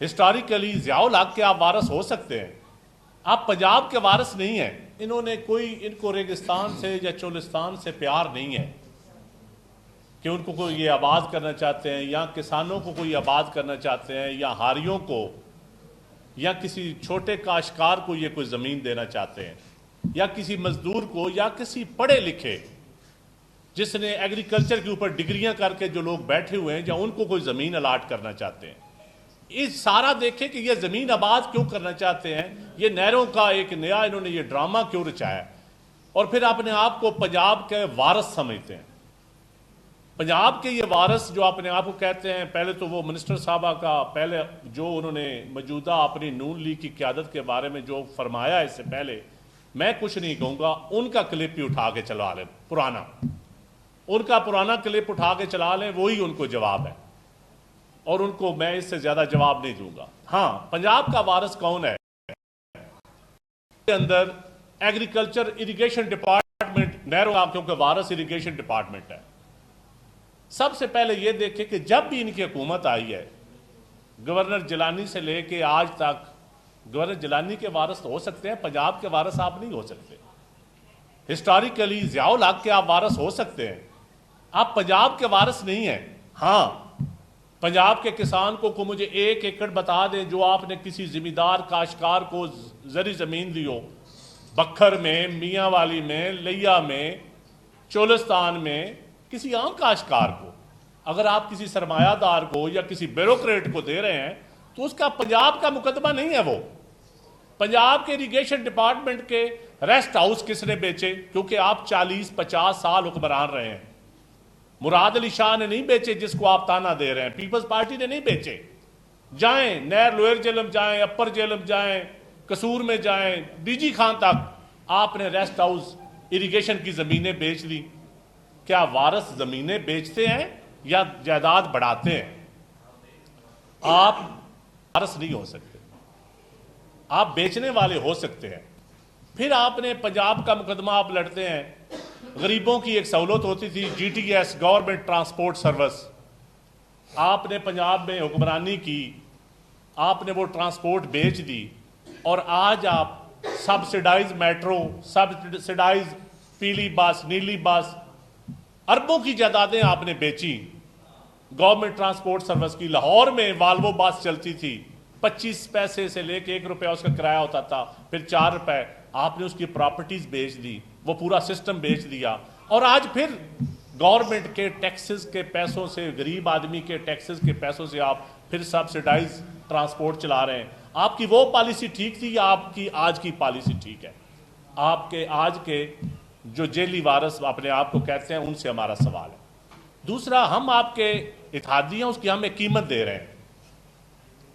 Historically Zia الحق کے آپ وارث ہو سکتے ہیں، آپ پنجاب کے وارث نہیں ہیں۔ انہوں نے ان کو ریگستان سے یا چولستان سے پیار نہیں ہے کہ ان کو کوئی یہ آباد کرنا چاہتے ہیں، یا کسانوں کو کوئی آباد کرنا چاہتے ہیں، یا ہاریوں کو یا کسی چھوٹے کاشتکار کو یہ کوئی زمین دینا چاہتے ہیں، یا کسی مزدور کو، یا کسی پڑھے لکھے جس نے ایگریکلچر کے اوپر ڈگریاں کر کے جو لوگ بیٹھے ہوئے ہیں، یا ان کو کوئی زمین الاٹ کرنا چاہتے ہیں۔ اس سارا دیکھیں کہ یہ زمین آباد کیوں کرنا چاہتے ہیں، یہ نہروں کا ایک نیا انہوں نے یہ ڈرامہ کیوں رچایا، اور پھر اپنے آپ کو پنجاب کے وارث سمجھتے ہیں۔ پنجاب کے یہ وارث جو اپنے آپ کو کہتے ہیں، پہلے تو وہ منسٹر صاحبہ کا پہلے جو انہوں نے موجودہ اپنی نون لیگ کی قیادت کے بارے میں جو فرمایا اس سے پہلے، میں کچھ نہیں کہوں گا، ان کا کلپ ہی اٹھا کے چلا لیں، ان کا پرانا کلپ اٹھا کے چلا لیں، وہی ان کو جواب ہے، اور ان کو میں اس سے زیادہ جواب نہیں دوں گا۔ ہاں، پنجاب کا وارث کون ہے؟ کے اندر ایگریکلچر اریگیشن ڈپارٹمنٹ، نہروں کا کیونکہ وارث اریگیشن ڈپارٹمنٹ ہے۔ سب سے پہلے یہ دیکھیں کہ جب بھی ان کی حکومت آئی ہے، گورنر جیلانی سے لے کے آج تک، گورنر جیلانی کے وارث تو ہو سکتے ہیں، پنجاب کے وارث آپ نہیں ہو سکتے۔ ہسٹوریکلی ضیاء الحق کے آپ وارث ہو سکتے ہیں، آپ پنجاب کے وارث نہیں ہیں۔ ہاں، پنجاب کے کسان کو مجھے 1 ایکڑ بتا دیں جو آپ نے کسی زمیندار کاشتکار کو زرعی زمین دی ہو، بکھر میں، میاں والی میں، لیا میں، چولستان میں، کسی عام کاشتکار کو اگر آپ کسی سرمایہ دار کو یا کسی بیوروکریٹ کو دے رہے ہیں تو اس کا پنجاب کا مقدمہ نہیں ہے۔ وہ پنجاب کے اریگیشن ڈپارٹمنٹ کے ریسٹ ہاؤس کس نے بیچے؟ کیونکہ آپ 40-50 سال حکمران رہے ہیں۔ مراد علی شاہ نے نہیں بیچے جس کو آپ تانا دے رہے ہیں، پیپلز پارٹی نے نہیں بیچے۔ جائیں نہر لوئر جہلم جائیں، اپر جہلم جائیں، قصور میں جائیں، ڈی جی خان تک آپ نے ریسٹ ہاؤس اریگیشن کی زمینیں بیچ دی۔ کیا وارث زمینیں بیچتے ہیں یا جائیداد بڑھاتے ہیں؟ آپ وارث نہیں ہو سکتے، آپ بیچنے والے ہو سکتے ہیں۔ پھر آپ نے پنجاب کا مقدمہ آپ لڑتے ہیں۔ غریبوں کی ایک سہولت ہوتی تھی G T S, government transport service, آپ نے پنجاب میں حکمرانی کی، آپ نے وہ ٹرانسپورٹ بیچ دی، اور آج آپ سبسیڈائز میٹرو، سبسیڈائز پیلی بس، نیلی بس، اربوں کی جائیدادیں آپ نے بیچی۔ گورنمنٹ ٹرانسپورٹ سروس کی لاہور میں والوو بس چلتی تھی، 25 پیسے سے لے کے 1 روپیہ اس کا کرایہ ہوتا تھا، پھر 4 روپے، آپ نے اس کی پراپرٹیز بیچ دی، وہ پورا سسٹم بیچ دیا، اور آج پھر گورنمنٹ کے ٹیکسز کے پیسوں سے، غریب آدمی کے ٹیکسز کے پیسوں سے آپ پھر سبسیڈائز ٹرانسپورٹ چلا رہے ہیں۔ آپ کی وہ پالیسی ٹھیک تھی یا آپ کی آج کی پالیسی ٹھیک ہے؟ آپ کے آج کے جو جیلی وارث اپنے آپ کو کہتے ہیں، ان سے ہمارا سوال ہے۔ دوسرا، ہم آپ کے اتحادی ہیں، اس کی ہم ایک قیمت دے رہے ہیں۔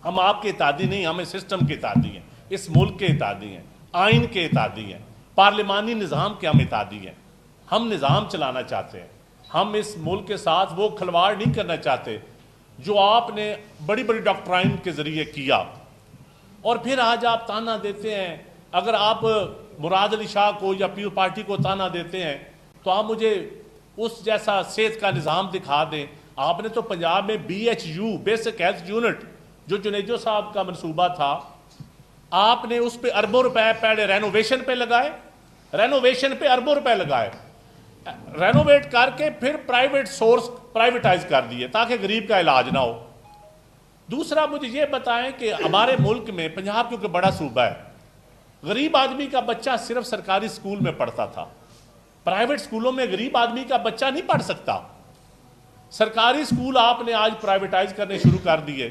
ہم آپ کے اتحادی نہیں، ہمیں سسٹم کے اتحادی ہیں، اس ملک کے اتحادی ہیں، آئین کے اتحادی ہیں، پارلیمانی نظام کے ہم اتحادی ہیں۔ ہم نظام چلانا چاہتے ہیں، ہم اس ملک کے ساتھ وہ کھلواڑ نہیں کرنا چاہتے جو آپ نے بڑی بڑی ڈاکٹرائن کے ذریعے کیا، اور پھر آج آپ تانا دیتے ہیں۔ اگر آپ مراد علی شاہ کو یا پیپلز پارٹی کو تانا دیتے ہیں تو آپ مجھے اس جیسا صحت کا نظام دکھا دیں۔ آپ نے تو پنجاب میں BHU، بیسک ہیلتھ یونٹ، جو جنیجو صاحب کا منصوبہ تھا، آپ نے اس پہ اربوں روپے پہلے رینوویشن پہ لگائے، رینوویشن پہ اربوں روپے لگائے، رینوویٹ کر کے پھر پرائیویٹ سورس پرائیویٹائز کر دیے تاکہ غریب کا علاج نہ ہو۔ دوسرا، مجھے یہ بتائیں کہ ہمارے ملک میں، پنجاب کیونکہ بڑا صوبہ ہے، غریب آدمی کا بچہ صرف سرکاری سکول میں پڑھتا تھا، پرائیویٹ سکولوں میں غریب آدمی کا بچہ نہیں پڑھ سکتا۔ سرکاری سکول آپ نے آج پرائیویٹائز کرنے شروع کر دیے۔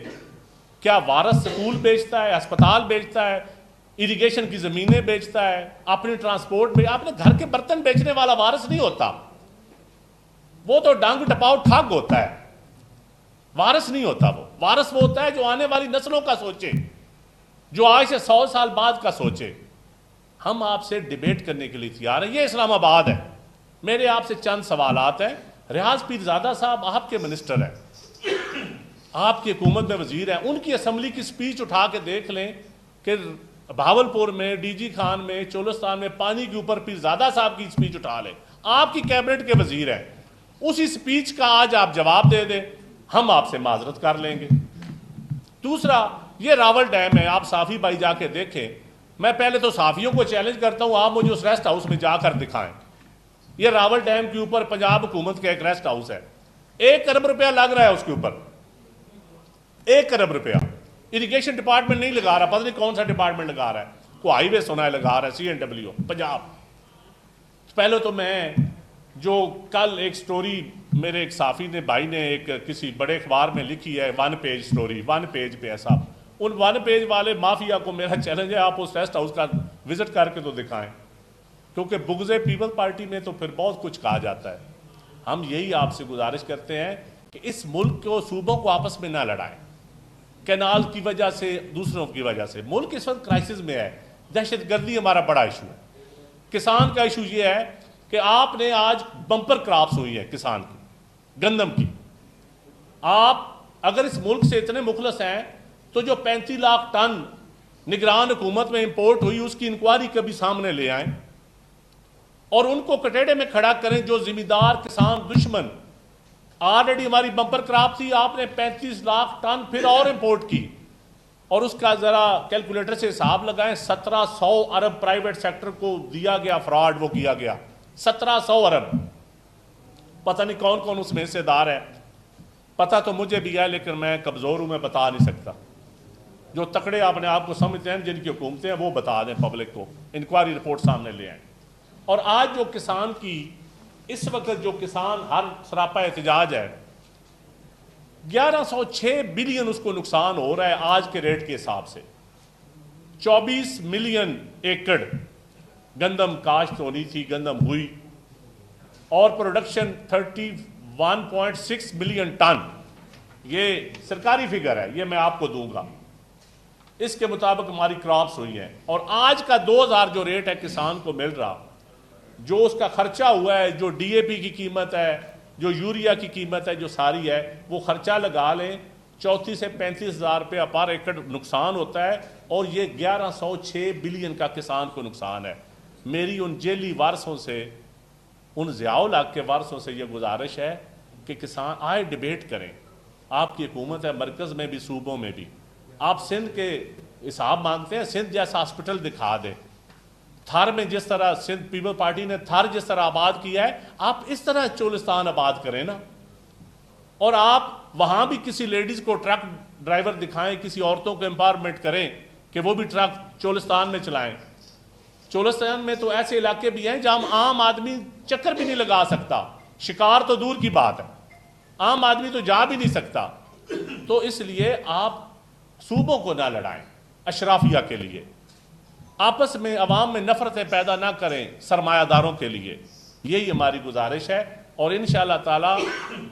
کیا وارث سکول بیچتا ہے، ہسپتال بیچتا ہے، اریگیشن کی زمینیں بیچتا ہے، اپنی ٹرانسپورٹ میں، آپ نے گھر کے برتن بیچنے والا وارث نہیں ہوتا، وہ تو ڈانگ ٹپاؤ ٹھگ ہوتا ہے، وارث نہیں ہوتا۔ وہ وارث وہ ہوتا ہے جو آنے والی نسلوں کا سوچے، جو آج سے 100 سال بعد کا سوچے۔ ہم آپ سے ڈیبیٹ کرنے کے لیے تیار ہیں، یہ اسلام آباد ہے۔ میرے آپ سے چند سوالات ہیں۔ ریاض پیرزادہ صاحب آپ کے منسٹر ہیں، آپ کی حکومت میں وزیر ہیں، ان کی اسمبلی کی سپیچ اٹھا کے دیکھ لیں کہ بھاولپور میں، ڈی جی خان میں، چولستان میں پانی کے اوپر پیرزادہ صاحب کی سپیچ اٹھا لیں، آپ کی کیبنٹ کے وزیر ہیں، اسی سپیچ کا آج آپ جواب دے دیں، ہم آپ سے معذرت کر لیں گے۔ دوسرا، یہ راول ڈیم ہے، آپ صحافی بھائی جا کے دیکھیں، میں پہلے تو صحافیوں کو چیلنج کرتا ہوں آپ مجھے اس ریسٹ ہاؤس میں جا کر دکھائیں. یہ راول ڈیم کے اوپر پنجاب حکومت کا ایک ریسٹ ہاؤس ہے، 1 ارب روپیہ لگ رہا ہے اس کے اوپر، 1 ارب روپیہ. اریگیشن ڈپارٹمنٹ نہیں لگا رہا، پتہ نہیں کون سا ڈپارٹمنٹ لگا رہا ہے، کوئی ہائی وے سنا ہے لگا رہا ہے، CNW پنجاب. پہلے تو میں جو کل ایک سٹوری میرے ایک صحافی نے بھائی نے ایک کسی بڑے اخبار میں لکھی ہے، 1 پیج سٹوری، 1 پیج پہ ہے صاحب، ان 1 پیج والے مافیا کو میرا چیلنج ہے آپ اس ریسٹ ہاؤس کا وزٹ کر کے تو دکھائیں، کیونکہ بغض پیپل پارٹی میں تو پھر بہت کچھ کہا جاتا ہے. ہم یہی آپ سے گزارش کرتے ہیں کہ اس ملک کو، صوبوں کو آپس میں نہ لڑائیں، کینال کی وجہ سے، دوسروں کی وجہ سے. ملک اس وقت کرائسس میں ہے، دہشت گردی ہمارا بڑا ایشو ہے. کسان کا ایشو یہ ہے کہ آپ نے آج بمپر کراپس ہوئی ہیں کسان کی، گندم کی. آپ اگر اس ملک سے اتنے مخلص ہیں تو جو 35 لاکھ ٹن نگران حکومت میں امپورٹ ہوئی اس کی انکوائری کبھی سامنے لے آئیں اور ان کو کٹیڑے میں کھڑا کریں. جو ذمہ دار کسان دشمن، آلریڈی ہماری بمپر کراپ تھی، آپ نے 35 لاکھ ٹن پھر اور امپورٹ کی، اور اس کا ذرا کیلکولیٹر سے حساب لگائیں. 1700 ارب پرائیویٹ سیکٹر کو دیا گیا، فراڈ وہ کیا گیا، 1700 ارب. پتہ نہیں کون کون اس میں حصے دار ہے، پتہ تو مجھے بھی ہے لیکن میں کمزور ہوں، میں بتا نہیں سکتا. جو تکڑے اپنے آپ کو سمجھتے ہیں جن کی حکومتیں ہیں وہ بتا دیں پبلک کو، انکوائری رپورٹ سامنے لے آئیں. اور آج جو کسان کی، اس وقت جو کسان ہر سراپا احتجاج ہے، 1106 بلین اس کو نقصان ہو رہا ہے آج کے ریٹ کے حساب سے. 24 ملین ایکڑ گندم کاشت ہونی تھی، گندم ہوئی، اور پروڈکشن 31.6 ملین ٹن. یہ سرکاری فگر ہے، یہ میں آپ کو دوں گا. اس کے مطابق ہماری کراپس ہوئی ہیں. اور آج کا 2000 جو ریٹ ہے کسان کو مل رہا، جو اس کا خرچہ ہوا ہے، جو DAP کی قیمت ہے، جو یوریا کی قیمت ہے، جو ساری ہے، وہ خرچہ لگا لیں، 34 سے 35 ہزار روپیہ پر ایکڑ نقصان ہوتا ہے. اور یہ 1106 بلین کا کسان کو نقصان ہے. میری ان جیلی وارثوں سے، ان ضیاء الحق کے وارثوں سے یہ گزارش ہے کہ کسان آئے ڈیبیٹ کریں. آپ کی حکومت ہے مرکز میں بھی، صوبوں میں بھی. آپ سندھ کے حساب مانگتے ہیں، سندھ جیسا ہاسپٹل دکھا دیں. تھر میں جس طرح سندھ پیپل پارٹی نے تھر جس طرح آباد کیا ہے، آپ اس طرح چولستان آباد کریں نا. اور آپ وہاں بھی کسی لیڈیز کو ٹرک ڈرائیور دکھائیں، کسی عورتوں کو امپاورمنٹ کریں کہ وہ بھی ٹرک چولستان میں چلائیں. چولستان میں تو ایسے علاقے بھی ہیں جہاں عام آدمی چکر بھی نہیں لگا سکتا، شکار تو دور کی بات ہے، عام آدمی تو جا بھی نہیں سکتا. تو اس لیے آپ صوبوں کو نہ لڑائیں اشرافیہ کے لیے، آپس میں عوام میں نفرتیں پیدا نہ کریں سرمایہ داروں کے لیے. یہی ہماری گزارش ہے. اور انشاءاللہ تعالی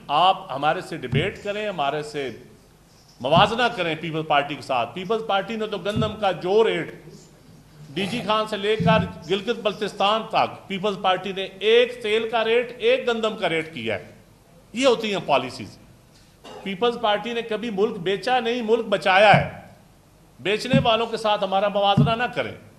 آپ ہمارے سے ڈیبیٹ کریں، ہمارے سے موازنہ کریں پیپل پارٹی کے ساتھ. پیپل پارٹی نے تو گندم کا جو ریٹ DG خان سے لے کر گلگت بلتستان تک، پیپلز پارٹی نے ایک تیل کا ریٹ، ایک گندم کا ریٹ کیا ہے. یہ ہوتی ہیں پالیسیز. پیپلز پارٹی نے کبھی ملک بیچا نہیں، ملک بچایا ہے. بیچنے والوں کے ساتھ ہمارا موازنہ نہ کریں.